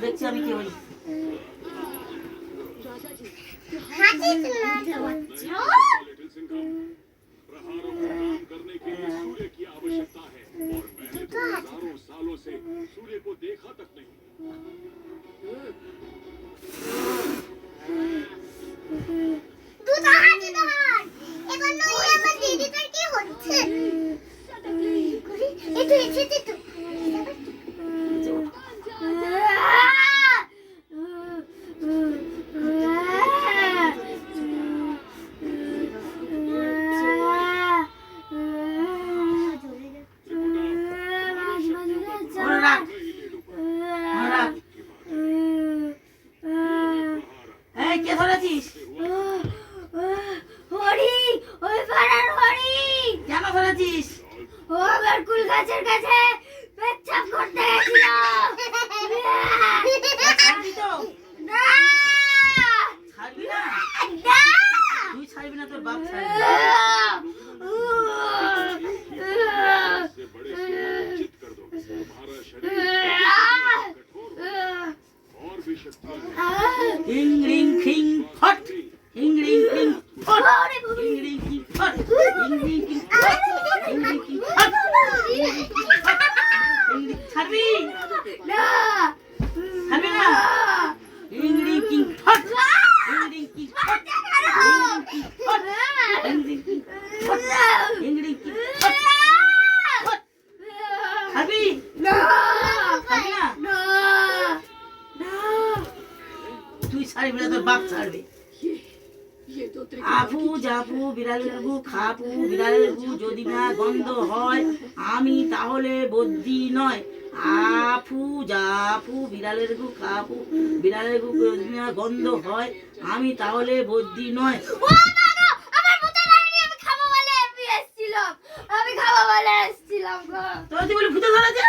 দেখছি আমি কি বলি। करने के लिए सूर्य की आवश्यकता है और मैंने तो हजारों सालों से सूर्य को देखा तक नहीं। কে ধরেছিস? হরি, ওই পাড়ার হরি। কেন ধরেছিস? ও আমার কুল গাছের কাছে পেচ্ছাপ করতে গেছিল। ছাড়বি তো? না, ছাড়বি না? না। তুই ছাড়বি না, তোর বাপ ছাড়বি। इससे बड़े से चित कर दो। तुम्हारा शरीर और भी शक्तियां हैं। हिंग रिंग खिंग फट, हिंग रिंग खिंग फट, हिंग रिंग खिंग फट, हिंग रिंग खिंग फट, हिंग रिंग खिंग फट, हिंग रिंग खिंग फट। ছাড়বি না, ছাড়বি না? হিং রিং কিং ফট, হিং রিং কিং ফট, হিং রিং কিং ফট, হিং রিং কিং ফট, ফট। ছাড়বি না, ছাড়বি না? না, না। তুই ছাড়বি না, তোর বাপ ছাড়বে। আফু জাফু বিড়ালের গু খাপু বিড়ালের গু যদি না গন্ধ হয় আমি তাহলে বদ্যি নয়। আফু জাফু বিড়ালের গু খাপু বিড়ালের গু যদি না গন্ধ হয় আমি তাহলে বদ্যি নয়। ও বাবা, আমার ভূতে ধরেনি, আমি খাবো বলে এসেছিলাম। আমি খাবো বলে এসেছিলাম গো। তোর তুই বলি ভূতে ধরেছে?